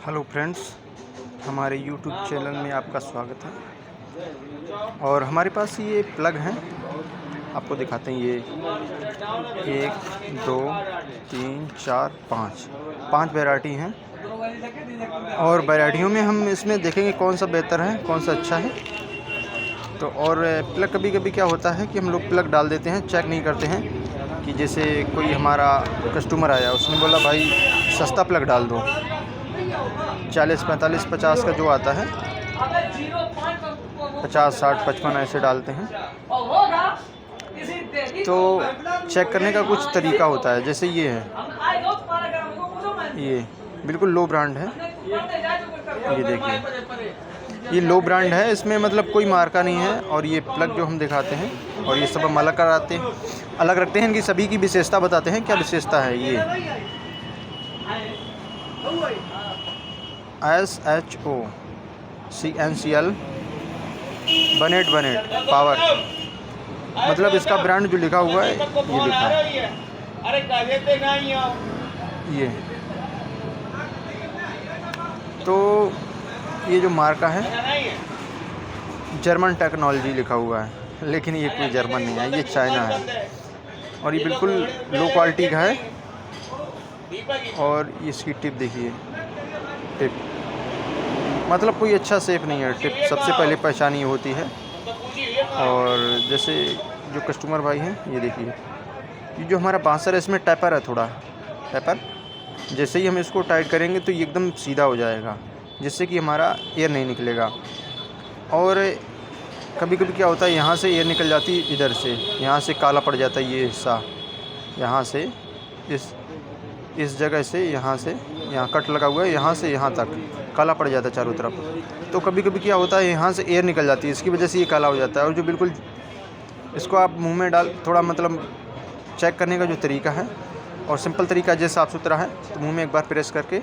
Hello friends, हमारे YouTube channel में आपका स्वागत है। और हमारे पास ये प्लग हैं, आपको दिखाते हैं। ये 1 2 3 4 5 वैरायटी हैं। और वैरायटियों में हम इसमें देखेंगे कौन सा बेहतर है, कौन सा अच्छा है। तो और प्लग कभी कभी क्या होता है कि हम लोग प्लग डाल देते हैं, चेक नहीं करते हैं। कि जैसे कोई हमारा कस्टमर आया, उसने बोला भाई सस्ता प्लग डाल दो, 40 45 50 का जो आता है, 50 60 55 ऐसे डालते हैं। तो चेक करने का कुछ तरीका होता है। जैसे ये है, ये बिल्कुल लो ब्रांड है। ये देखिए, ये लो ब्रांड है, इसमें मतलब कोई मार्का नहीं है। और ये प्लग जो हम दिखाते हैं, और ये सब हम अलग कराते हैं, अलग रखते हैं। इनकी सभी की विशेषता बताते हैं, क्या विशेषता है। ये SHO CNCL 1818 पावर, मतलब इसका ब्रांड जो लिखा हुआ है ये लिखा है। ये तो ये जो मार्का है, जर्मन टेक्नोलॉजी लिखा हुआ है, लेकिन ये कोई जर्मन नहीं है, ये चाइना है। और ये बिल्कुल लो क्वालिटी का है। और इसकी टिप देखिए, टिप मतलब कोई अच्छा सेफ नहीं है। टिप सबसे पहले पहचानी होती है। और जैसे जो कस्टमर भाई हैं, ये देखिए, ये जो हमारा बांसर है, इसमें टैपर है, थोड़ा टैपर। जैसे ही हम इसको टाइट करेंगे तो ये एकदम सीधा हो जाएगा, जिससे कि हमारा एयर नहीं निकलेगा। और कभी कभी क्या होता है, यहाँ से एयर निकल जाती है, इधर से, यहाँ से काला पड़ जाता है ये हिस्सा, यहाँ से इस जगह से, यहाँ से, यहाँ कट लगा हुआ है, यहाँ से यहाँ तक काला पड़ जाता है चारों तरफ। तो कभी कभी क्या होता है, यहाँ से एयर निकल जाती है, इसकी वजह से ये काला हो जाता है। और जो बिल्कुल इसको आप मुंह में डाल, थोड़ा मतलब चेक करने का जो तरीका है, और सिंपल तरीका, जैसे साफ़ सुथरा है, तो मुंह में एक बार प्रेस करके,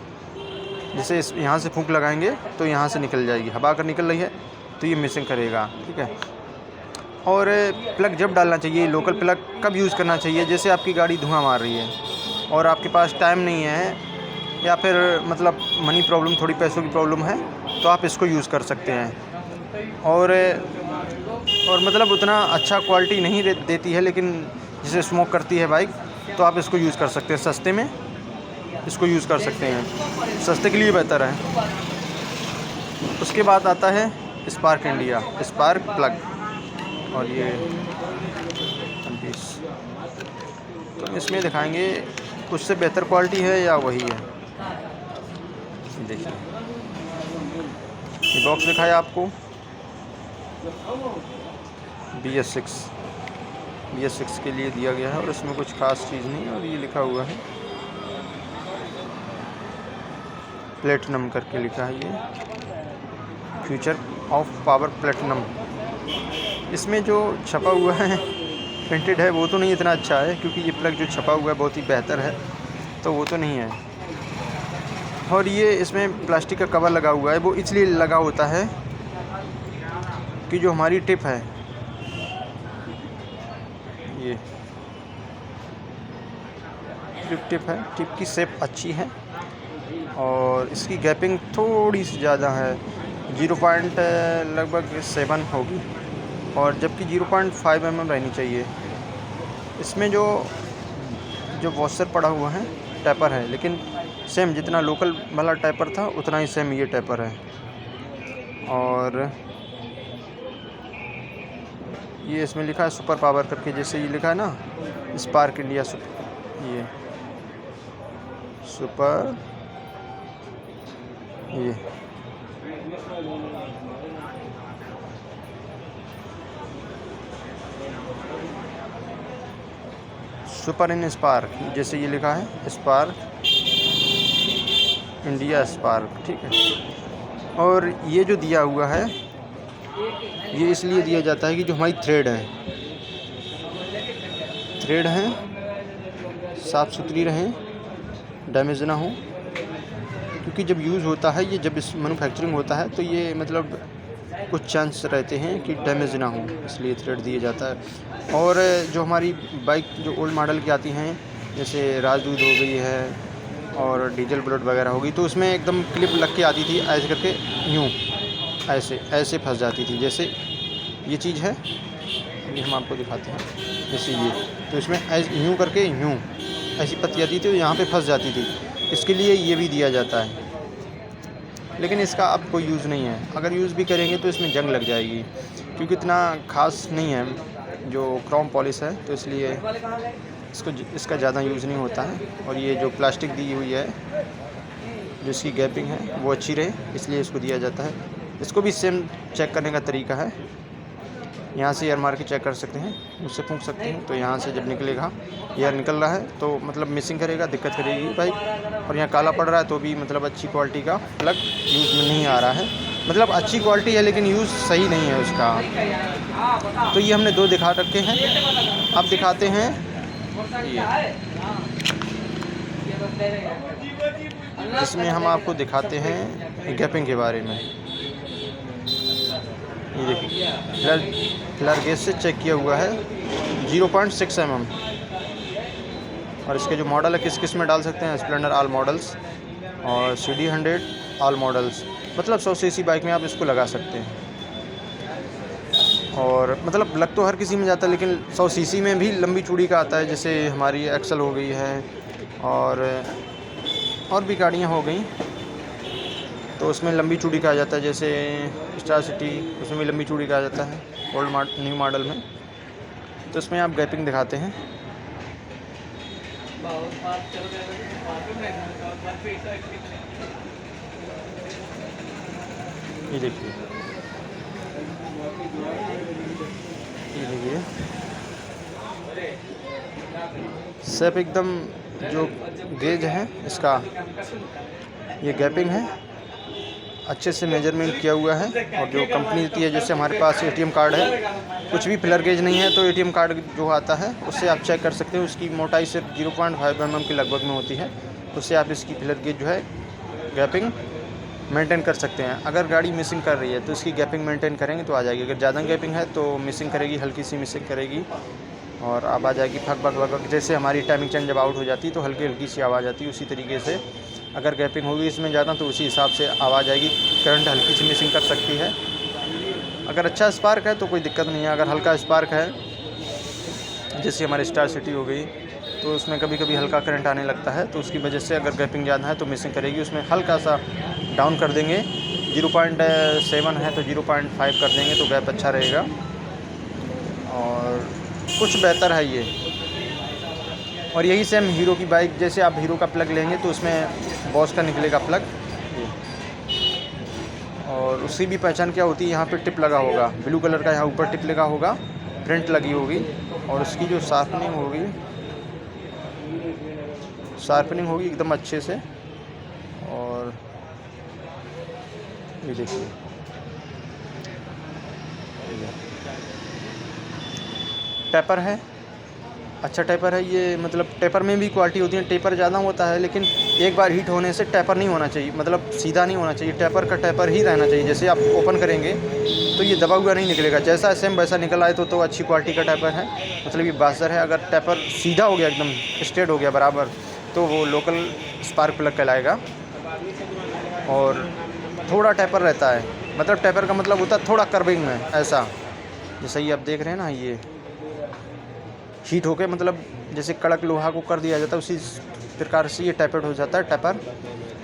जैसे यहाँ से फूंक लगाएंगे तो यहाँ से निकल जाएगी। हवा अगर निकल रही है तो ये मिसिंग करेगा, ठीक है। और प्लग जब डालना चाहिए, लोकल प्लग कब यूज़ करना चाहिए, जैसे आपकी गाड़ी धुआं मार रही है और आपके पास टाइम नहीं है, या फिर मतलब मनी प्रॉब्लम, थोड़ी पैसों की प्रॉब्लम है, तो आप इसको यूज़ कर सकते हैं। और मतलब उतना अच्छा क्वालिटी नहीं देती है, लेकिन जैसे स्मोक करती है बाइक, तो आप इसको यूज़ कर सकते हैं। सस्ते में इसको यूज़ कर सकते हैं, सस्ते के लिए बेहतर है। उसके बाद आता है स्पार्क इंडिया, स्पार्क प्लग। और ये 20, तो इसमें दिखाएंगे उससे बेहतर क्वालिटी है या वही है। देखिए, ये बॉक्स दिखाया आपको, BS6 के लिए दिया गया है, और इसमें कुछ खास चीज़ नहीं है। और ये लिखा हुआ है प्लेटिनम करके लिखा है, ये फ्यूचर ऑफ पावर प्लेटिनम। इसमें जो छपा हुआ है, प्रिंटेड है, वो तो नहीं इतना अच्छा है, क्योंकि ये प्लग जो छपा हुआ है बहुत ही बेहतर है, तो वो तो नहीं है। और ये इसमें प्लास्टिक का कवर लगा हुआ है, वो इसलिए लगा होता है कि जो हमारी टिप है, ये टिप है, टिप की शेप अच्छी है, और इसकी गैपिंग थोड़ी सी ज़्यादा है, 0. लगभग 7 होगी, और जबकि 0.5 mm रहनी चाहिए। इसमें जो वॉशर पड़ा हुआ है, टैपर है, लेकिन सेम जितना लोकल वाला टैपर था, उतना ही सेम ये टैपर है। और ये इसमें लिखा है सुपर पावर करके, जैसे ये लिखा है ना, स्पार्क इंडिया ये सुपर, ये सुपर इन स्पार्क, जैसे ये लिखा है स्पार्क इंडिया स्पार्क, ठीक है। और ये जो दिया हुआ है, ये इसलिए दिया जाता है कि जो हमारी थ्रेड है साफ़ सुथरी रहें, डैमेज ना हो। क्योंकि जब यूज़ होता है, ये जब इस मैन्युफैक्चरिंग होता है, तो ये मतलब कुछ चांस रहते हैं कि डैमेज ना हो, इसलिए थ्रेड दिया जाता है। और जो हमारी बाइक जो ओल्ड मॉडल की आती हैं, जैसे राजदूत हो गई है, और डीजल बुलेट वगैरह होगी तो उसमें एकदम क्लिप लग के आती थी ऐसे करके, यूँ ऐसे ऐसे फंस जाती थी। जैसे ये चीज़ है, ये हम आपको दिखाते हैं, जैसे ये, तो इसमें ऐसे यूँ करके यूँ ऐसी पत्ती आती थी तो यहाँ पे फंस जाती थी। इसके लिए ये भी दिया जाता है, लेकिन इसका अब कोई यूज़ नहीं है। अगर यूज़ भी करेंगे तो इसमें जंग लग जाएगी, क्योंकि इतना ख़ास नहीं है जो क्रोम पॉलिश है, तो इसलिए इसका ज़्यादा यूज़ नहीं होता है। और ये जो प्लास्टिक दी हुई है, जो इसकी गैपिंग है वो अच्छी रहे, इसलिए इसको दिया जाता है। इसको भी सेम चेक करने का तरीका है, यहाँ से एयर मार के चेक कर सकते हैं, उससे फूंक सकते हैं, तो यहाँ से जब निकलेगा, एयर निकल रहा है तो मतलब मिसिंग करेगा, दिक्कत करेगी बाइक। और यहाँ काला पड़ रहा है तो भी मतलब अच्छी क्वालिटी का प्लग यूज़ में नहीं आ रहा है, मतलब अच्छी क्वालिटी है लेकिन यूज़ सही नहीं है उसका। तो ये हमने 2 दिखा रखे हैं, अब दिखाते हैं ये, इसमें हम आपको दिखाते हैं गैपिंग के बारे में। ये देखिए फ्लैर गेज से चेक किया हुआ है 0.6 mm। और इसके जो मॉडल है, किस किस में डाल सकते हैं, स्प्लेंडर ऑल मॉडल्स और CD 100 ऑल मॉडल्स, मतलब 100 cc बाइक में आप इसको लगा सकते हैं। और मतलब लग तो हर किसी में जाता है, लेकिन 100 cc में भी लंबी चूड़ी का आता है, जैसे हमारी एक्सल हो गई है और भी गाड़ियाँ हो गई, तो उसमें लंबी चूड़ी का आ जाता है। जैसे स्टार सिटी, उसमें भी लंबी चूड़ी का आ जाता है न्यू मॉडल में। तो इसमें आप गैपिंग दिखाते हैं, ये देखिए, ये देखिए सेप एकदम, जो गेज है इसका, ये गैपिंग है, अच्छे से मेजरमेंट किया हुआ है। और जो कंपनी देती है, जैसे हमारे पास ATM कार्ड है, कुछ भी फ्लैर गेज नहीं है तो ATM कार्ड जो आता है उससे आप चेक कर सकते हैं। उसकी मोटाई सिर्फ 0.5 mm के लगभग में होती है, उससे आप इसकी फ्लैर गेज जो है गैपिंग मेंटेन कर सकते हैं। अगर गाड़ी मिसिंग कर रही है तो इसकी गैपिंग मेंटेन करेंगे तो आ जाएगी। अगर ज़्यादा गैपिंग है तो मिसिंग करेगी, हल्की सी मिसिंग करेगी और अब आ जाएगी फक फक फक। जैसे हमारी टाइमिंग चेन जब आउट हो जाती है तो हल्की हल्की सी आवाज़ आती है, उसी तरीके से अगर गैपिंग होगी इसमें ज़्यादा तो उसी हिसाब से आवाज़ आएगी, करंट हल्की सी मिसिंग कर सकती है। अगर अच्छा स्पार्क है तो कोई दिक्कत नहीं है। अगर हल्का स्पार्क है, जैसे हमारी स्टार सिटी हो गई, तो उसमें कभी कभी हल्का करंट आने लगता है, तो उसकी वजह से अगर गैपिंग ज़्यादा है तो मिसिंग करेगी। उसमें हल्का सा डाउन कर देंगे, 0.7 है तो 0.5 कर देंगे तो गैप अच्छा रहेगा और कुछ बेहतर है ये। और यही सेम हीरो की बाइक, जैसे आप हीरो का प्लग लेंगे तो उसमें बॉस का निकलेगा प्लग, और उसकी भी पहचान क्या होती है, यहाँ पे टिप लगा होगा, ब्लू कलर का यहाँ ऊपर टिप लगा होगा, प्रिंट लगी होगी, और उसकी जो शार्पनिंग होगी एकदम अच्छे से। और ये देखिए, टेपर है, अच्छा टेपर है ये, मतलब टेपर में भी क्वालिटी होती है। टेपर ज़्यादा होता है लेकिन एक बार हीट होने से टेपर नहीं होना चाहिए, मतलब सीधा नहीं होना चाहिए, टेपर का टेपर ही रहना चाहिए। जैसे आप ओपन करेंगे तो ये दबा हुआ नहीं निकलेगा, जैसा सेम वैसा निकल आए तो अच्छी क्वालिटी का टेपर है, मतलब ये बासर है। अगर टेपर सीधा हो गया, एकदम स्ट्रेट हो गया बराबर, तो वो लोकल स्पार्क प्लग कहलाएगा। और थोड़ा टेपर रहता है, मतलब टेपर का मतलब होता है थोड़ा कर्विंग में, ऐसा जैसे ये आप देख रहे हैं ना, ये हीट होके मतलब जैसे कड़क लोहा को कर दिया जाता है, उसी प्रकार से ये टैपर्ड हो जाता है टेपर।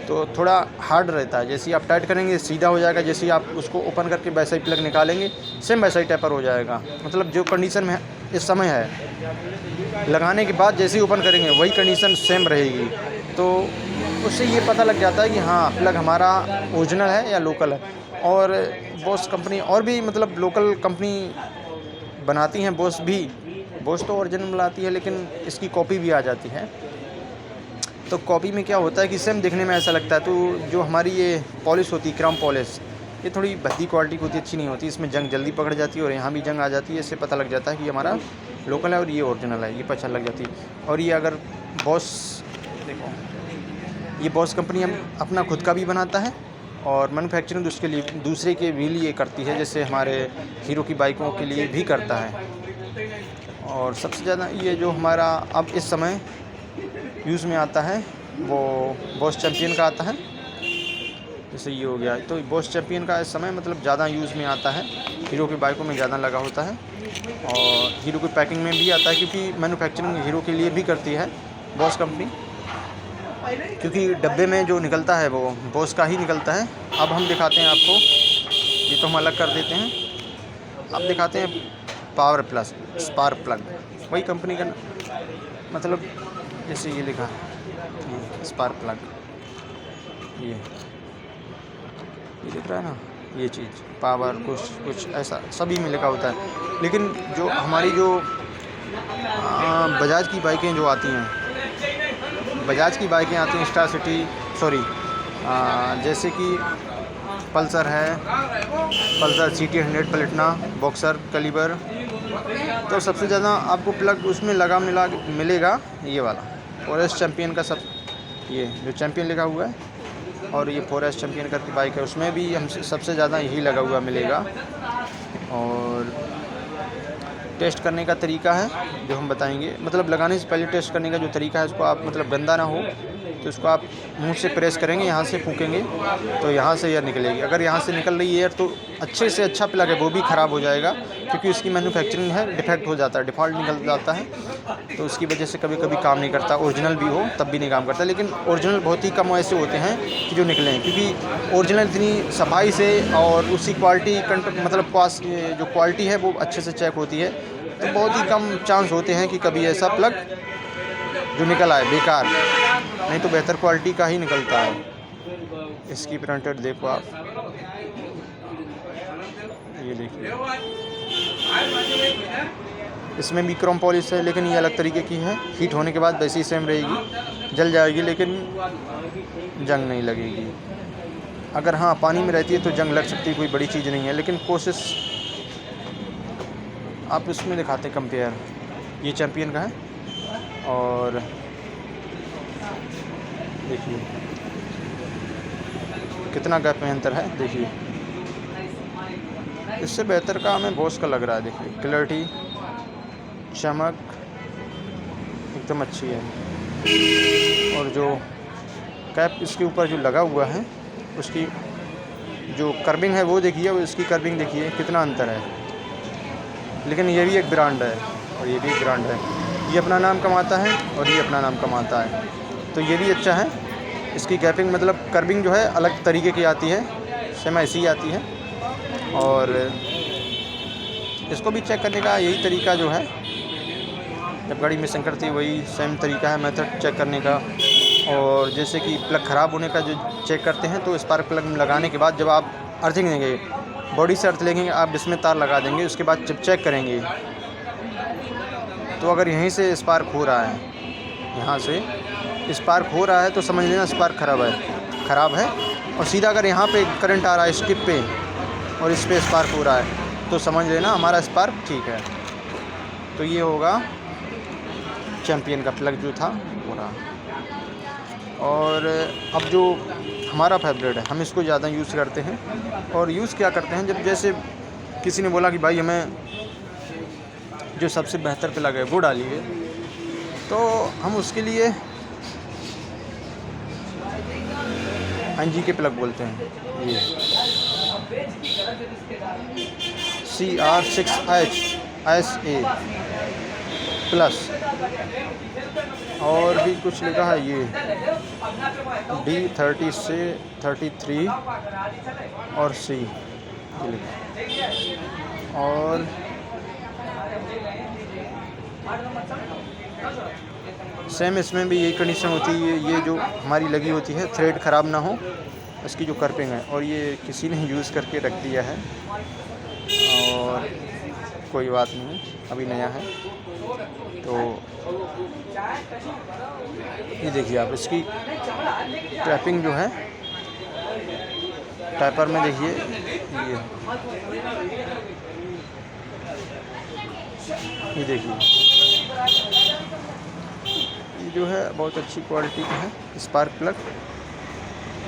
तो थोड़ा हार्ड रहता है, जैसे आप टाइट करेंगे सीधा हो जाएगा, जैसे आप उसको ओपन करके वैसा ही प्लग निकालेंगे सेम वैसा ही टेपर हो जाएगा। मतलब जो कंडीशन में इस समय है, लगाने के बाद जैसे ही ओपन करेंगे वही कंडीशन सेम रहेगी। तो उससे ये पता लग जाता है कि हाँ प्लग हमारा ओरिजिनल है या लोकल है। और बॉस कंपनी और भी मतलब लोकल कंपनी बनाती हैं, बॉस तो ओरिजिनल बनाती है, लेकिन इसकी कॉपी भी आ जाती है। तो कॉपी में क्या होता है कि सेम दिखने में ऐसा लगता है, तो जो हमारी ये पॉलिश होती है, क्रोम पॉलिश, ये थोड़ी भद्दी क्वालिटी की होती है, अच्छी नहीं होती। इसमें जंग जल्दी पकड़ जाती है और यहाँ भी जंग आ जाती है। इससे पता लग जाता है कि हमारा लोकल है और ये ओरिजिनल है, ये पहचान लग जाती है। और ये अगर बॉस, देखो ये बॉस कंपनी अपना खुद का भी बनाता है और मैन्युफैक्चरिंग दूसरे के भी लिए करती है, जैसे हमारे हीरो की बाइकों के लिए भी करता है। और सबसे ज़्यादा ये जो हमारा अब इस समय यूज़ में आता है वो बॉस चैम्पियन का आता है। जैसे ये हो गया, तो बॉस चैम्पियन का इस समय मतलब ज़्यादा यूज़ में आता है, हीरो की बाइकों में ज़्यादा लगा होता है और हीरो की पैकिंग में भी आता है, क्योंकि मैन्युफैक्चरिंग हीरो के लिए भी करती है बॉस कंपनी, क्योंकि डब्बे में जो निकलता है वो बॉस का ही निकलता है। अब हम दिखाते हैं आपको, ये तो हम अलग कर देते हैं, अब दिखाते हैं पावर प्लस स्पार्क प्लग, वही कंपनी का मतलब जैसे ये लिखा है ये स्पार्क प्लग, ये दिख रहा है ना, ये चीज़ पावर कुछ ऐसा सभी में लिखा होता है। लेकिन जो हमारी जो बजाज की बाइकें जो आती हैं, बजाज की बाइकें आती हैं स्टार सिटी, सॉरी जैसे कि पल्सर है, Pulsar CT 100 Platina, Boxer, Caliber, तो सबसे ज़्यादा आपको प्लग उसमें लगा मिलेगा ये वाला फॉरेस्ट चैम्पियन का, सब ये जो चैम्पियन लिखा हुआ है और ये फॉरेस्ट चैम्पियन करके बाइक है, उसमें भी हम सबसे ज़्यादा यही लगा हुआ मिलेगा। और टेस्ट करने का तरीका है जो हम बताएंगे, मतलब लगाने से पहले टेस्ट करने का जो तरीका है, उसको आप मतलब गंदा ना हो तो उसको आप मुंह से प्रेस करेंगे, यहाँ से फूकेंगे तो यहाँ से एयर निकलेगी। अगर यहाँ से निकल रही है एयर तो अच्छे से अच्छा प्लग है वो भी ख़राब हो जाएगा, क्योंकि उसकी मैन्युफैक्चरिंग है डिफेक्ट हो जाता है, डिफ़ॉल्ट निकल जाता है, तो उसकी वजह से कभी कभी काम नहीं करता। ओरिजिनल भी हो तब भी नहीं काम करता, लेकिन ओरिजिनल बहुत ही कम ऐसे होते हैं कि जो निकलें, क्योंकि ओरिजिनल इतनी सफाई से और उसी क्वालिटी मतलब जो क्वालिटी है वो अच्छे से चेक होती है, तो बहुत ही कम चांस होते हैं कि कभी ऐसा प्लग जो निकल आए बेकार, नहीं तो बेहतर क्वालिटी का ही निकलता है। इसकी प्रिंटेड देखो आप, ये देखिए इसमें भी क्रोम पॉलिश है, लेकिन ये अलग तरीके की है, हीट होने के बाद वैसी सेम रहेगी, जल जाएगी लेकिन जंग नहीं लगेगी। अगर हाँ पानी में रहती है तो जंग लग सकती है, कोई बड़ी चीज़ नहीं है, लेकिन कोशिश आप इसमें दिखाते कंपेयर, ये चैम्पियन का है और देखिए कितना गैप में अंतर है, देखिए इससे बेहतर का हमें बॉस का लग रहा है। देखिए क्लैरिटी, चमक एकदम अच्छी है, और जो कैप इसके ऊपर जो लगा हुआ है उसकी जो कर्विंग है वो देखिए, इसकी कर्विंग देखिए कितना अंतर है। लेकिन ये भी एक ब्रांड है और ये भी एक ब्रांड है, ये अपना नाम कमाता है और ये अपना नाम कमाता है, तो ये भी अच्छा है। इसकी गैपिंग मतलब कर्विंग जो है अलग तरीके की आती है, सेम ऐसी ही आती है। और इसको भी चेक करने का यही तरीका जो है, जब गाड़ी मिसिंग करती है वही सेम तरीका है मेथड चेक करने का। और जैसे कि प्लग ख़राब होने का जो चेक करते हैं, तो स्पार्क प्लग लगाने के बाद जब आप अर्थिंग देंगे, बॉडी से अर्थ लेंगे, आप इसमें तार लगा देंगे, उसके बाद जब चेक करेंगे तो अगर यहीं से स्पार्क हो रहा है, यहाँ से स्पार्क हो रहा है तो समझ लेना स्पार्क ख़राब है। और सीधा अगर यहाँ पे करंट आ रहा है स्टिप पे और इस पे स्पार्क हो रहा है तो समझ लेना हमारा स्पार्क ठीक है। तो ये होगा चैम्पियन का प्लग जो था वो रहा। और अब जो हमारा फेवरेट है, हम इसको ज़्यादा यूज़ करते हैं। और यूज़ क्या करते हैं, जब जैसे किसी ने बोला कि भाई हमें जो सबसे बेहतर प्लग है वो डालिए, तो हम उसके लिए NG के प्लग बोलते हैं, ये CR6HSA प्लस, और भी कुछ लिखा है ये D30 से 33 और C ये लिखा। और सेम इसमें भी यही कंडीशन होती है, ये जो हमारी लगी होती है थ्रेड ख़राब ना हो, इसकी जो कर्पिंग है। और ये किसी ने यूज़ करके रख दिया है और कोई बात नहीं, अभी नया है। तो ये देखिए आप, इसकी टैपिंग जो है टैपर में देखिए, ये देखिए ये जो है बहुत अच्छी क्वालिटी का है स्पार्क प्लग,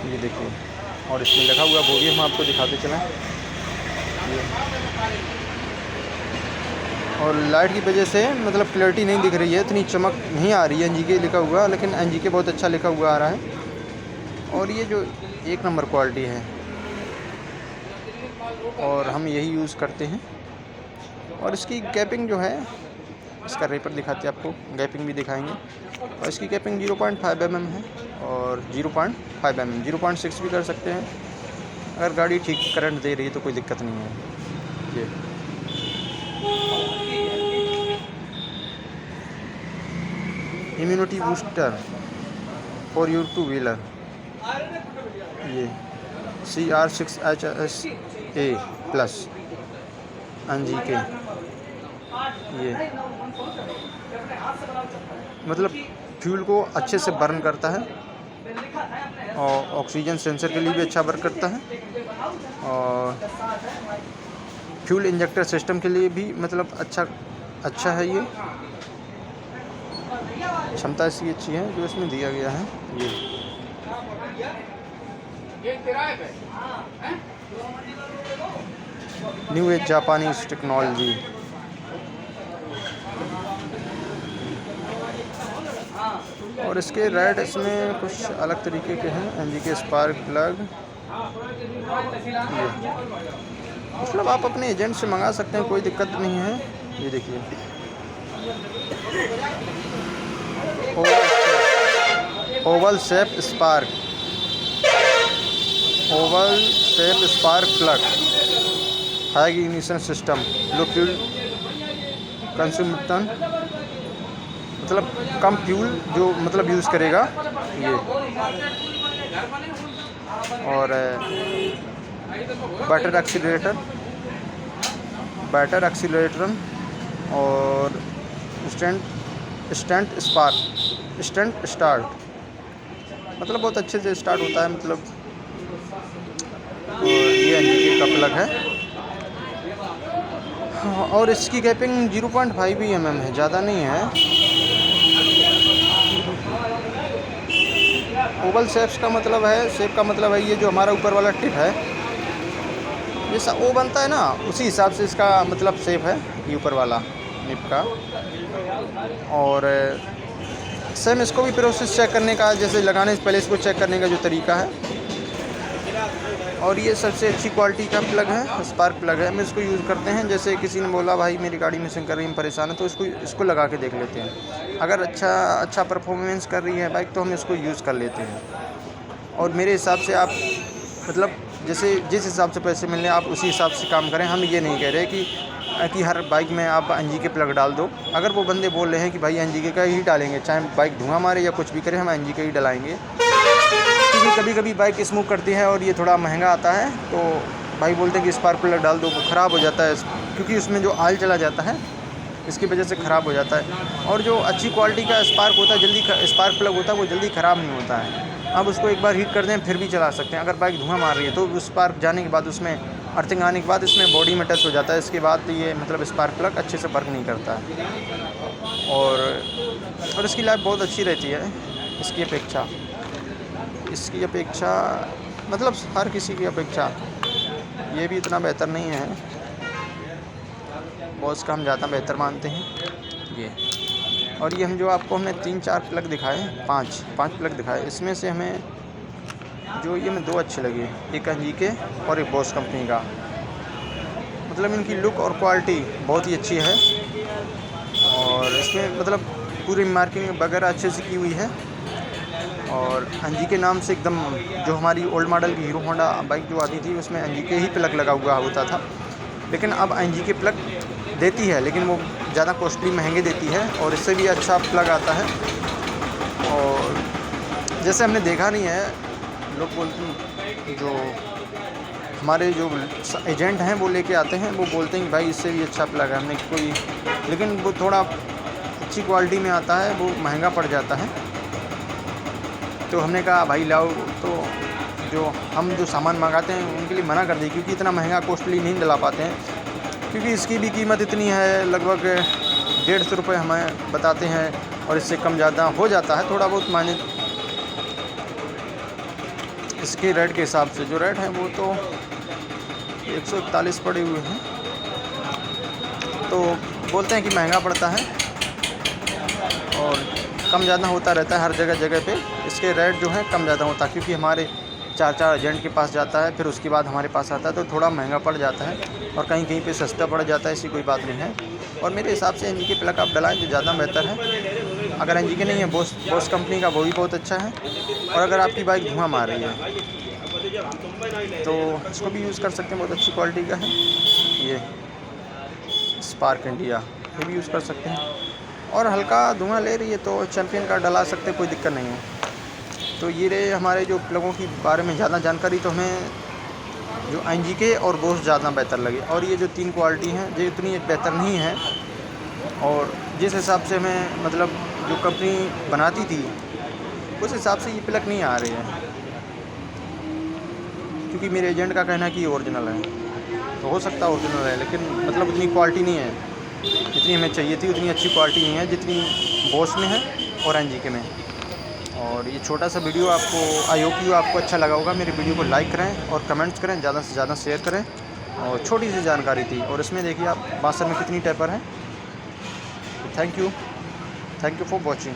ये देखिए। और इसमें लगा हुआ वो भी हम आपको दिखाते चलें, और लाइट की वजह से मतलब क्लैरिटी नहीं दिख रही है, इतनी चमक नहीं आ रही है NGK लिखा हुआ, लेकिन NGK बहुत अच्छा लिखा हुआ आ रहा है। और ये जो एक नंबर क्वालिटी है और हम यही यूज़ करते हैं। और इसकी गैपिंग जो है, इसका रेपर दिखाते हैं आपको, गैपिंग भी दिखाएंगे। और इसकी गैपिंग 0.5 mm है और 0.5 mm, 0.6 भी कर सकते हैं। अगर गाड़ी ठीक करंट दे रही है तो कोई दिक्कत नहीं है। ये immunity booster for your two wheeler, ये CR6HSA+ NGK, ये मतलब फ्यूल को अच्छे से बर्न करता है और ऑक्सीजन सेंसर के लिए भी अच्छा वर्क करता है। और फ्यूल इंजेक्टर सिस्टम के लिए भी मतलब अच्छा है। ये क्षमता इसकी अच्छी है जो इसमें दिया गया है। ये न्यू एज जापानीज टेक्नोलॉजी। और इसके रेड इसमें कुछ अलग तरीके के हैं। NGK स्पार्क प्लग, ये मतलब आप अपने एजेंट से मंगा सकते हैं, कोई दिक्कत नहीं है। ये देखिए oval shape spark plug, high ignition system, low fuel consumption, मतलब कम फ्यूल जो मतलब यूज़ करेगा ये। और बैटर एक्सीलरेटर और स्टंट स्टार्ट, मतलब बहुत अच्छे से स्टार्ट होता है मतलब। और ये NGK का प्लग है। और इसकी गैपिंग 0.5 mm है, ज़्यादा नहीं है। ओवल शेप का मतलब है ये जो हमारा ऊपर वाला टिप है, जैसा ओ बनता है ना, उसी हिसाब से इसका मतलब शेप है ये ऊपर वाला निप का। और सेम इसको भी प्रोसेस चेक करने का, जैसे लगाने से पहले इसको चेक करने का जो तरीका है। और ये सबसे अच्छी क्वालिटी का प्लग है, स्पार्क प्लग है। हम इसको यूज़ करते हैं, जैसे किसी ने बोला भाई मेरी गाड़ी मिसिंग कर रही है, परेशान है, तो इसको लगा के देख लेते हैं। अगर अच्छा परफॉर्मेंस कर रही है बाइक तो हम इसको यूज़ कर लेते हैं। और मेरे हिसाब से आप मतलब जैसे जिस हिसाब से पैसे मिलने आप उसी हिसाब से काम करें। हम ये नहीं कह रहे कि हर बाइक में आप NGK प्लग डाल दो। अगर वो बंदे बोल रहे हैं कि भाई NGK का ही डालेंगे, चाहे बाइक धुआं मारे या कुछ भी करे, हम NGK ही डलाएंगे। क्योंकि कभी बाइक स्मूथ करती है और ये थोड़ा महंगा आता है, तो भाई बोलते हैं कि स्पार्क प्लग डाल दो, वो ख़राब हो जाता है क्योंकि उसमें जो ऑयल चला जाता है, इसकी वजह से ख़राब हो जाता है। और जो अच्छी क्वालिटी का स्पार्क होता है, स्पार्क प्लग होता है, वो जल्दी ख़राब नहीं होता है। आप उसको एक बार हीट कर दें फिर भी चला सकते हैं। अगर बाइक धुआं मार रही है तो उस स्पार्क जाने के बाद, उसमें अर्थिंग आने के बाद इसमें बॉडी में टच हो जाता है, इसके बाद ये मतलब स्पार्क प्लग अच्छे से वर्क नहीं करता है। और इसकी लाइफ बहुत अच्छी रहती है इसकी अपेक्षा मतलब हर किसी की अपेक्षा ये भी इतना बेहतर नहीं है। बॉस का हम ज़्यादा बेहतर मानते हैं ये। और ये हम जो आपको हमने 3-4 प्लग दिखाए, 5 प्लग दिखाए, इसमें से हमें जो ये में 2 अच्छे लगे, एक NGK और एक बॉस कंपनी का। मतलब इनकी लुक और क्वालिटी बहुत ही अच्छी है। और इसमें मतलब पूरी मार्किंग वगैरह अच्छे से की हुई है। और NGK नाम से एकदम, जो हमारी ओल्ड मॉडल की हीरो होंडा बाइक जो आती थी उसमें NGK ही प्लग लगा हुआ होता था, लेकिन अब NGK प्लग देती है, लेकिन वो ज़्यादा कॉस्टली महंगे देती है और इससे भी अच्छा प्लग आता है। और जैसे हमने देखा नहीं है, लोग बोलते हैं, जो हमारे जो एजेंट हैं वो लेके आते हैं, वो बोलते हैं कि भाई इससे भी अच्छा प्लग है हमने कोई, लेकिन वो थोड़ा अच्छी क्वालिटी में आता है, वो महंगा पड़ जाता है। तो हमने कहा भाई लाओ, तो जो सामान मंगाते हैं उनके लिए मना कर दी, क्योंकि इतना महंगा कॉस्टली नहीं दिला पाते हैं, क्योंकि इसकी भी कीमत इतनी है, लगभग 150 रुपये हमें बताते हैं, और इससे कम ज़्यादा हो जाता है थोड़ा बहुत माने। इसके रेट के हिसाब से जो रेट है वो तो 141 पड़े हुए हैं। तो बोलते हैं कि महंगा पड़ता है और कम ज़्यादा होता रहता है हर जगह जगह पे। इसके रेट जो हैं कम ज़्यादा होता है, क्योंकि हमारे 4 एजेंट के पास जाता है, फिर उसके बाद हमारे पास आता है, तो थोड़ा महंगा पड़ जाता है और कहीं कहीं पे सस्ता पड़ जाता है। ऐसी कोई बात नहीं है। और मेरे हिसाब से एनजीके प्लग आप डलाएँ तो ज़्यादा बेहतर है। अगर एनजीके नहीं है, बोस कंपनी का वो भी बहुत अच्छा है। और अगर आपकी बाइक धुआँ मार रही है तो इसको भी यूज़ कर सकते हैं, बहुत अच्छी क्वालिटी का है ये स्पार्क इंडिया, ये भी यूज़ कर सकते हैं। और हल्का धुआं ले रही है तो चैम्पियन का डला सकते हैं, कोई दिक्कत नहीं है। तो ये रहे हमारे जो प्लगों के बारे में ज़्यादा जानकारी। तो हमें जो एनजीके और बोस ज़्यादा बेहतर लगे, और ये जो 3 क्वालिटी हैं ये इतनी बेहतर नहीं है। और जिस हिसाब से हमें मतलब जो कंपनी बनाती थी उस हिसाब से ये प्लग नहीं आ रही है, क्योंकि मेरे एजेंट का कहना है कि ये ओरिजिनल है। तो हो सकता है ओरिजिनल है, लेकिन मतलब उतनी क्वालिटी नहीं है जितनी हमें चाहिए थी। उतनी अच्छी क्वालिटी नहीं है जितनी बोस में है और एनजीके में। और ये छोटा सा वीडियो आपको, आई होप यू आपको अच्छा लगा होगा। मेरे वीडियो को लाइक करें और कमेंट्स करें, ज़्यादा से ज़्यादा शेयर करें। और छोटी सी जानकारी थी, और इसमें देखिए आप बासर में कितनी टेपर है। Thank you for watching.